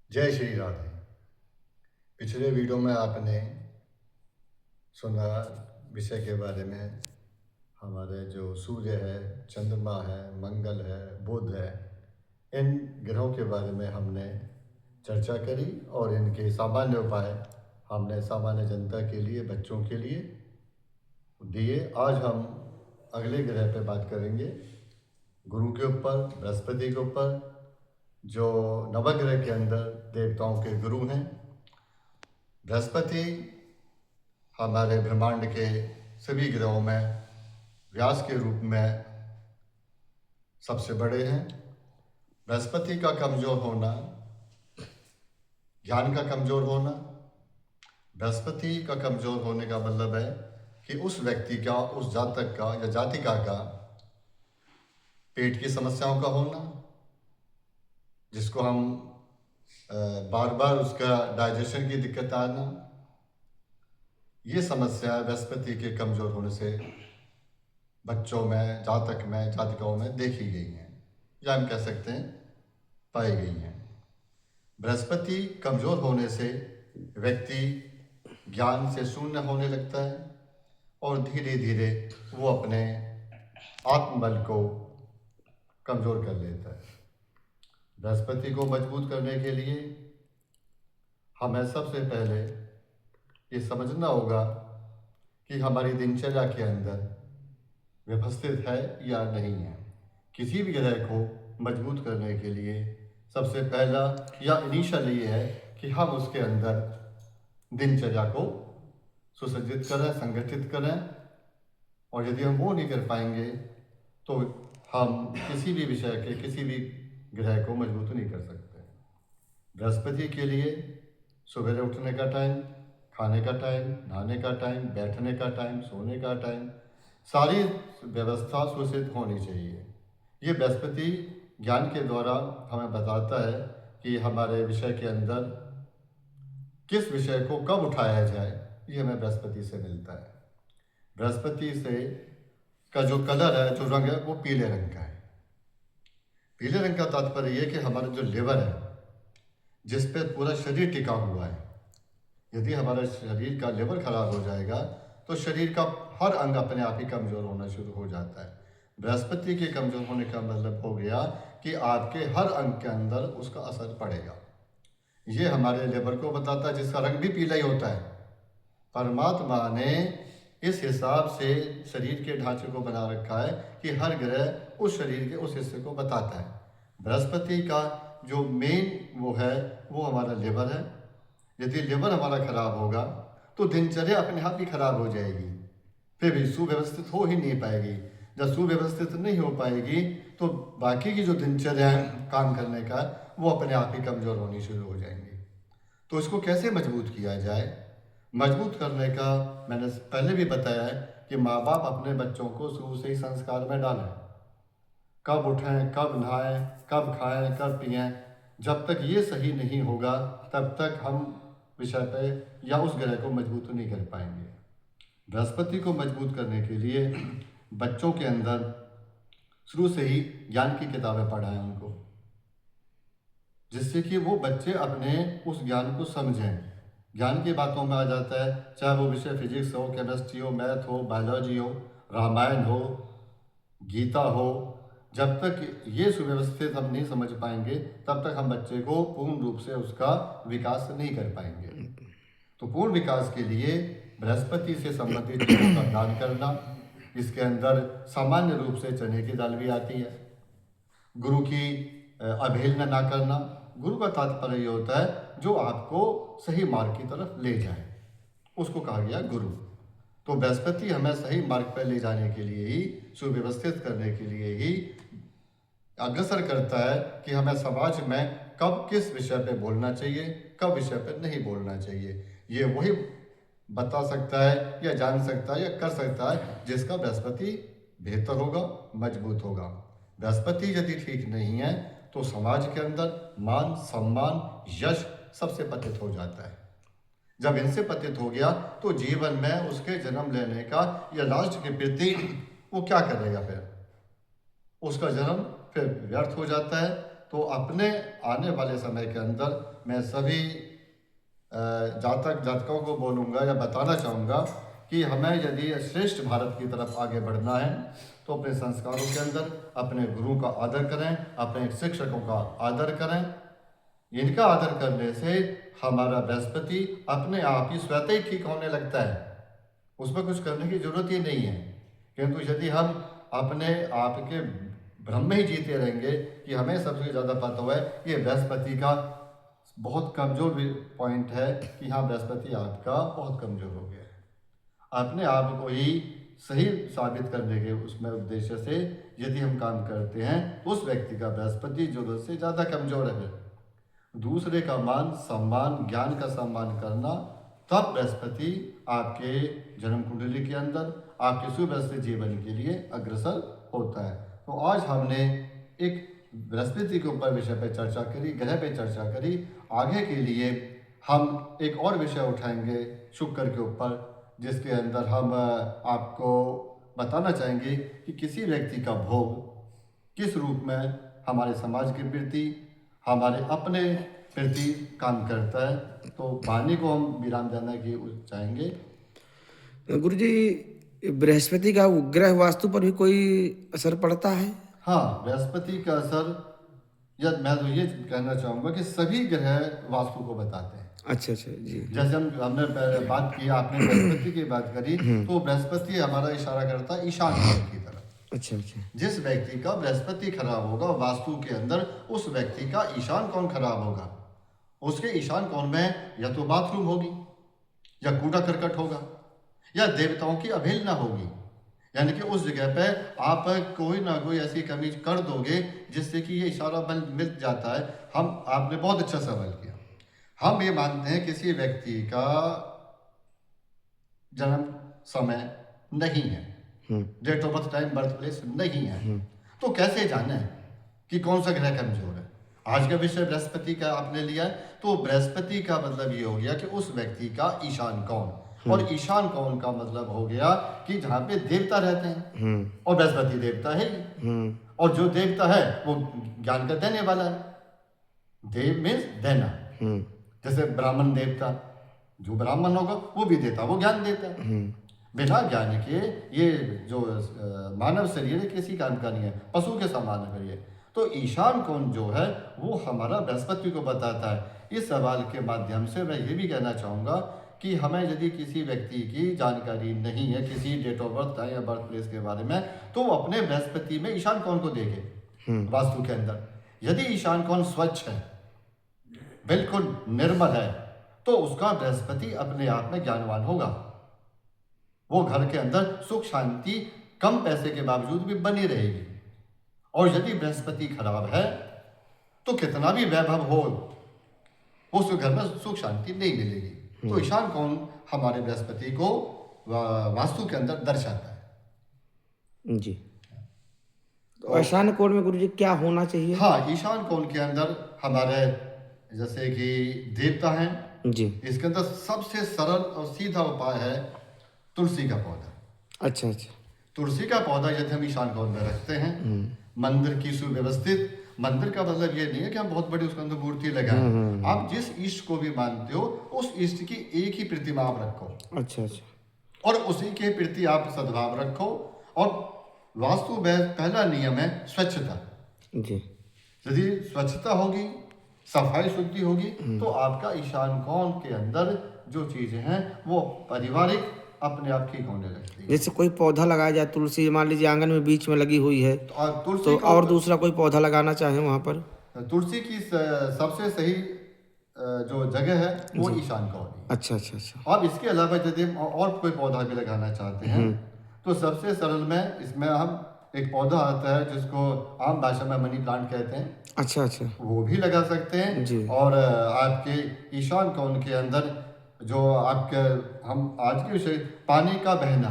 जय श्री राधे। पिछले वीडियो में आपने सुना विषय के बारे में। हमारे जो सूर्य है, चंद्रमा है, मंगल है, बुध है, इन ग्रहों के बारे में हमने चर्चा करी और इनके सामान्य उपाय हमने सामान्य जनता के लिए, बच्चों के लिए दिए। आज हम अगले ग्रह पे बात करेंगे, गुरु के ऊपर, बृहस्पति के ऊपर, जो नवग्रह के अंदर देवताओं के गुरु हैं। बृहस्पति हमारे ब्रह्मांड के सभी ग्रहों में व्यास के रूप में सबसे बड़े हैं। बृहस्पति का कमजोर होना, ज्ञान का कमजोर होना, बृहस्पति का कमजोर होने का मतलब है कि उस व्यक्ति का, उस जातक का या जातिका का पेट की समस्याओं का होना, जिसको हम बार बार उसका डाइजेशन की दिक्कत आना, ये समस्या बृहस्पति के कमजोर होने से बच्चों में, जातक में, जातिकाओं में देखी गई हैं, या हम कह सकते हैं पाई गई हैं। बृहस्पति कमजोर होने से व्यक्ति ज्ञान से शून्य होने लगता है और धीरे धीरे वो अपने आत्मबल को कमजोर कर लेता है। बृहस्पति को मजबूत करने के लिए हमें सबसे पहले ये समझना होगा कि हमारी दिनचर्या के अंदर व्यवस्थित है या नहीं है। किसी भी ग्रह को मजबूत करने के लिए सबसे पहला या इनिशियल ये है कि हम उसके अंदर दिनचर्या को सुसज्जित करें, संगठित करें। और यदि हम वो नहीं कर पाएंगे तो हम किसी भी विषय के, किसी भी ग्रह को मजबूत नहीं कर सकते। बृहस्पति के लिए सुबह उठने का टाइम, खाने का टाइम, नहाने का टाइम, बैठने का टाइम, सोने का टाइम, सारी व्यवस्था सुनिश्चित होनी चाहिए। ये बृहस्पति ज्ञान के द्वारा हमें बताता है कि हमारे विषय के अंदर किस विषय को कब उठाया जाए। ये हमें बृहस्पति से मिलता है। बृहस्पति से का जो कलर है, जो रंग है, वो पीले रंग का है। पीले रंग का तात्पर्य ये कि हमारा जो लिवर है, जिस पे पूरा शरीर टिका हुआ है, यदि हमारे शरीर का लिवर खराब हो जाएगा तो शरीर का हर अंग अपने आप ही कमजोर होना शुरू हो जाता है। बृहस्पति के कमजोर होने का मतलब हो गया कि आपके हर अंग के अंदर उसका असर पड़ेगा। ये हमारे लिवर को बताता है, जिसका रंग भी पीला ही होता है। परमात्मा ने इस हिसाब से शरीर के ढांचे को बना रखा है कि हर ग्रह उस शरीर के उस हिस्से को बताता है। बृहस्पति का जो मेन वो है, वो हमारा लिवर है। यदि लिवर हमारा खराब होगा तो दिनचर्या अपने आप ही खराब हो जाएगी, फिर भी सुव्यवस्थित हो ही नहीं पाएगी। जब सुव्यवस्थित नहीं हो पाएगी तो बाकी की जो दिनचर्या है काम करने का, वो अपने आप ही कमजोर होनी शुरू हो जाएंगी। तो इसको कैसे मजबूत किया जाए? मजबूत करने का मैंने पहले भी बताया है कि माँ बाप अपने बच्चों को शुरू से ही संस्कार में डालें। कब उठें, कब नहाएं, कब खाएं, कब पिएं। जब तक ये सही नहीं होगा तब तक हम विषय पे या उस ग्रह को मजबूत नहीं कर पाएंगे। बृहस्पति को मजबूत करने के लिए बच्चों के अंदर शुरू से ही ज्ञान की किताबें पढ़ाएं उनको, जिससे कि वो बच्चे अपने उस ज्ञान को समझें। ज्ञान की बातों में आ जाता है, चाहे वो विषय फिजिक्स हो, केमिस्ट्री हो, मैथ हो, बायोलॉजी हो, रामायण हो, गीता हो। जब तक ये सुव्यवस्थित हम नहीं समझ पाएंगे तब तक हम बच्चे को पूर्ण रूप से उसका विकास नहीं कर पाएंगे। तो पूर्ण विकास के लिए बृहस्पति से संबंधित चीज़ों का दान करना, इसके अंदर सामान्य रूप से चने की दाल भी आती है। गुरु की अवहेलना ना करना। गुरु का तात्पर्य ये होता है जो आपको सही मार्ग की तरफ ले जाए, उसको कहा गया गुरु। तो बृहस्पति हमें सही मार्ग पर ले जाने के लिए ही, सुव्यवस्थित करने के लिए ही अग्रसर करता है कि हमें समाज में कब किस विषय पे बोलना चाहिए, कब विषय पे नहीं बोलना चाहिए। ये वही बता सकता है या जान सकता है या कर सकता है जिसका बृहस्पति बेहतर होगा, मजबूत होगा। बृहस्पति यदि ठीक नहीं है तो समाज के अंदर मान, सम्मान, यश सबसे पतित हो जाता है। जब इनसे पतित हो गया तो जीवन में उसके जन्म लेने का या राष्ट्र के प्रति वो क्या करेगा? फिर उसका जन्म फिर व्यर्थ हो जाता है। तो अपने आने वाले समय के अंदर मैं सभी जातक जातकों को बोलूँगा या बताना चाहूँगा कि हमें यदि श्रेष्ठ भारत की तरफ आगे बढ़ना है तो अपने संस्कारों के अंदर अपने गुरु का आदर करें, अपने शिक्षकों का आदर करें। इनका आदर करने से हमारा बृहस्पति अपने आप ही स्वतः ही ठीक होने लगता है, उसमें कुछ करने की जरूरत ही नहीं है। किंतु यदि हम अपने आप के भ्रम में ही जीते रहेंगे कि हमें सबसे ज़्यादा पता है, ये बृहस्पति का बहुत कमज़ोर पॉइंट है कि हाँ बृहस्पति आपका बहुत कमज़ोर हो गया है। अपने आप को ही सही साबित करने के उसमें उद्देश्य से यदि हम काम करते हैं तो उस व्यक्ति का बृहस्पति जरूरत से ज़्यादा कमज़ोर है। दूसरे का मान सम्मान, ज्ञान का सम्मान करना, तब बृहस्पति आपके जन्म कुंडली के अंदर आपके सुव्यवस्थित जीवन के लिए अग्रसर होता है। तो आज हमने एक बृहस्पति के ऊपर विषय पर चर्चा करी, ग्रह पे चर्चा करी। आगे के लिए हम एक और विषय उठाएंगे शुक्र के ऊपर, जिसके अंदर हम आपको बताना चाहेंगे कि किसी व्यक्ति का भोग किस रूप में हमारे समाज के प्रति, हमारे अपने प्रति काम करता है। तो वाणी को हम विराम देना की चाहेंगे। गुरुजी, बृहस्पति का ग्रह वास्तु पर भी कोई असर पड़ता है? हाँ, बृहस्पति का असर, या मैं तो ये कहना चाहूँगा कि सभी ग्रह वास्तु को बताते हैं। अच्छा अच्छा जी। जैसे हमने बात की, आपने बृहस्पति की बात करी, तो बृहस्पति हमारा इशारा करता है ईशान कोण की तरफ। अच्छा अच्छा। जिस व्यक्ति का बृहस्पति खराब होगा वास्तु के अंदर, उस व्यक्ति का ईशान कोण खराब होगा। उसके ईशान कोण में या तो बाथरूम होगी, या कूड़ा करकट होगा, या देवताओं की अवहेलना होगी। यानी कि उस जगह पे आप कोई ना कोई ऐसी कमी कर दोगे जिससे कि ये इशारा बन मिल जाता है। आपने बहुत अच्छा सवाल किया। हम ये मानते हैं किसी व्यक्ति का जन्म समय नहीं है, date of birth, time, birth place नहीं है, तो कैसे जाने कि कौन सा ग्रह कमजोर है। आज का विषय बृहस्पति का आपने लिया है, तो बृहस्पति का मतलब ये हो गया कि उस व्यक्ति का ईशान कोण, और ईशान कोण का मतलब हो गया कि जहाँ पे देवता रहते हैं, और बृहस्पति देवता है ही, और जो देवता है वो ज्ञान का देने वाला है। देव मीन्स देना। जैसे ब्राह्मण देवता, जो ब्राह्मण होगा वो भी देता, वो ज्ञान देता है। बिना ज्ञान के ये जो मानव शरीर है किसी काम का नहीं है, पशु के समान है ये। तो ईशान कोण जो है वो हमारा बृहस्पति को बताता है। इस सवाल के माध्यम से मैं ये भी कहना चाहूँगा कि हमें यदि किसी व्यक्ति की जानकारी नहीं है किसी डेट ऑफ बर्थ या बर्थ प्लेस के बारे में, तो वो अपने बृहस्पति में ईशान कोण को देखे वास्तु के अंदर। यदि ईशान कोण स्वच्छ है, बिल्कुल निर्मल है, तो उसका बृहस्पति अपने आप में ज्ञानवान होगा। वो घर के अंदर सुख शांति कम पैसे के बावजूद भी बनी रहेगी। और यदि बृहस्पति खराब है तो कितना भी वैभव हो, उस घर में सुख शांति नहीं मिलेगी। तो ईशान कोण हमारे बृहस्पति को वास्तु के अंदर दर्शाता है जी। तो ईशान कोण में गुरुजी क्या होना चाहिए? हाँ, ईशान कोण के अंदर हमारे जैसे कि देवता हैं जी, इसके अंदर सबसे सरल और सीधा उपाय है तुलसी का पौधा। अच्छा अच्छा। तुलसी का पौधा यदि हम ईशान कोण में रखते हैं, मंदिर की सुव्यवस्थित, मंदिर का मतलब ये नहीं है कि हम बहुत बड़ी उसके अंदर मूर्ति लगाएं। आप जिस इष्ट को भी मानते हो उस इष्ट की एक ही प्रतिमा आप रखो। अच्छा अच्छा। और उसी के प्रति आप सद्भाव रखो। और वास्तु में पहला नियम है स्वच्छता जी। यदि स्वच्छता होगी, सफाई शुद्धि होगी, तो आपका ईशान कोण के अंदर जो चीजें हैं वो पारिवारिक अपने आप ठीक होने लगती है। जैसे कोई पौधा लगाया जाए, तुलसी मान लीजिए आंगन में बीच में लगी हुई है, तो और दूसरा कोई पौधा लगाना चाहे वहाँ पर, तुलसी की सबसे सही जो जगह है वो ईशान कोण है। अच्छा अच्छा अच्छा। अब इसके अलावा यदि हम और कोई पौधा भी लगाना चाहते हैं तो सबसे सरल में इसमें हम एक पौधा आता है जिसको आम भाषा में मनी प्लांट कहते हैं। अच्छा अच्छा। वो भी लगा सकते हैं जी। और आपके ईशान कोण के अंदर जो आपके हम आज के विषय पानी का बहना,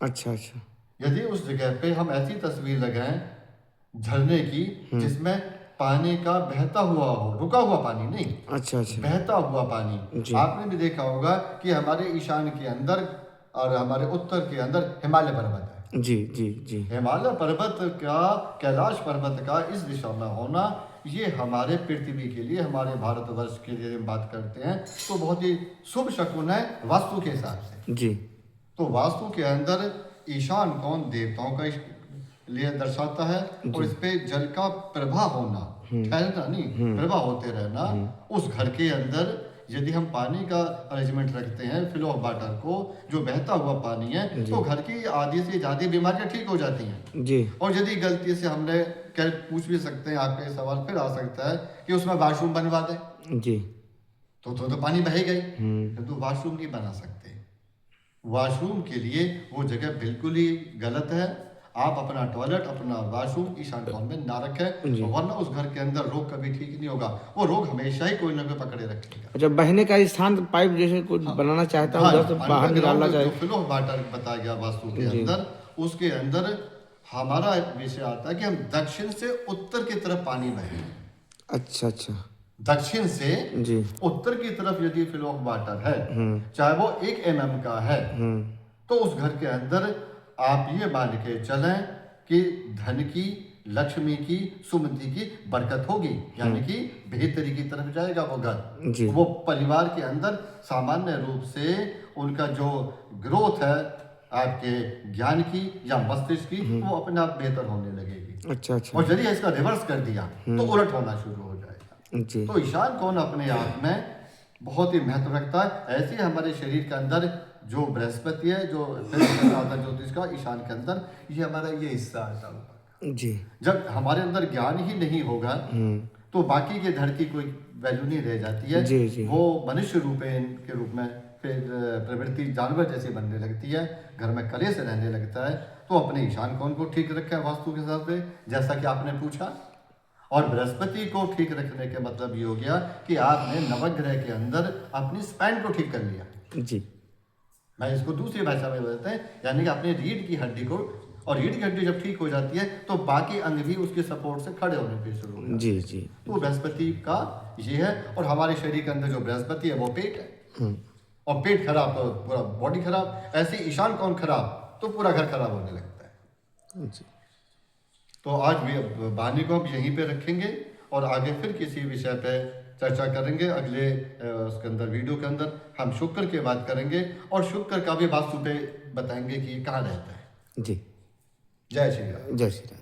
अच्छा अच्छा, यदि उस जगह पे हम ऐसी तस्वीर लगाएं झरने की जिसमें पानी का बहता हुआ हो, रुका हुआ पानी नहीं, अच्छा अच्छा, बहता हुआ पानी। जी। आपने भी देखा होगा कि हमारे ईशान के अंदर और हमारे उत्तर के अंदर हिमालय पर्वत है। जी जी जी। हिमालय पर्वत का, कैलाश पर्वत का इस दिशा में होना ये हमारे पृथ्वी के लिए, हमारे भारतवर्ष के लिए हम बात करते हैं तो बहुत ही शुभ शकुन है वास्तु के हिसाब से। जी तो वास्तु के अंदर ईशान कोण देवताओं का लिए दर्शाता है, और इस पे जल का प्रवाह होना, ठहरना नहीं, प्रवाह होते रहना। उस घर के अंदर यदि हम पानी का अरेंजमेंट रखते हैं, फ्लो ऑफ वाटर को, जो बहता हुआ पानी है, तो घर की आधी से ज़्यादा बीमारियां ठीक हो जाती हैं जी। और यदि गलती से हमने कल पूछ भी सकते हैं, आपका ये सवाल फिर आ सकता है कि उसमें वॉशरूम बनवा दें, जी तो पानी बहेगा ही, किंतु वॉशरूम नहीं बना सकते। वॉशरूम के लिए वो जगह बिल्कुल ही गलत है। आप अपना टॉयलेट, अपना वॉशरूम ईशान कोण में ना रखें, वरना उस घर के अंदर रोग कभी ठीक नहीं होगा। वो रोग हमेशा ही कोई ना कोई पकड़े रखेगा। अच्छा, बहने का स्थान पाइप जैसे कुछ बनाना चाहता हूँ, उधर से बाहर निकालना चाहिए। फ्लो ऑफ वाटर बताया गया वास्तु के अंदर, उसके अंदर हमारा विषय आता है कि हम दक्षिण से उत्तर की तरफ पानी बहे। अच्छा अच्छा। दक्षिण से जी उत्तर की तरफ यदि फ्लो ऑफ वाटर है, चाहे वो 1 mm का है, तो उस घर के अंदर आप ये मान के चलें कि धन की, लक्ष्मी की, सुमति की बरकत होगी, यानी कि बेहतरी की तरफ जाएगा वो घर। वो परिवार के अंदर सामान्य रूप से उनका जो ग्रोथ है आपके ज्ञान की या मस्तिष्क की, वो अपने आप बेहतर होने लगेगी। अच्छा अच्छा। और यदि इसका रिवर्स कर दिया तो उलट होना शुरू हो जाएगा। जी। तो ईशान कोण अपने आप में बहुत ही महत्व रखता है। ऐसे ही हमारे शरीर के अंदर जो बृहस्पति है, जो ज्योतिष का ईशान के अंदर, ये हमारा ये हिस्सा आता है जी। जब हमारे अंदर ज्ञान ही नहीं होगा तो बाकी के धड़ की कोई वैल्यू नहीं रह जाती है। जी, जी। वो मनुष्य के रूप में फिर प्रवृत्ति जानवर जैसी बनने लगती है, घर में कलेश रहने लगता है। तो अपने ईशान कोण को ठीक रखें वास्तु के हिसाब से, जैसा कि आपने पूछा। और बृहस्पति को ठीक रखने का मतलब ये हो गया कि आपने नवग्रह के अंदर अपनी स्पाइन को ठीक कर लिया। जी। मैं इसको दूसरी भाषा में बोलते हैं, यानी कि अपने रीढ़ की हड्डी को, और रीढ़ की हड्डी जब ठीक हो जाती है तो बाकी अंग भी उसके सपोर्ट से खड़े होने पे शुरू हो जाते हैं। जी जी। तो बृहस्पति का ये है। और हमारे शरीर के अंदर जो बृहस्पति है वो पेट है, और पेट खराब तो पूरा बॉडी खराब। ऐसे ईशान कोण खराब तो पूरा घर खराब होने लगता है। जी। तो आज भी वाणी को हम यहीं पे रखेंगे और आगे फिर किसी विषय पे चर्चा करेंगे। अगले उसके अंदर वीडियो के अंदर हम शुक्र की बात करेंगे, और शुक्र का भी वास्तु पे बताएंगे कि कहाँ रहता है। जी। जय श्री राम। जय श्री राम।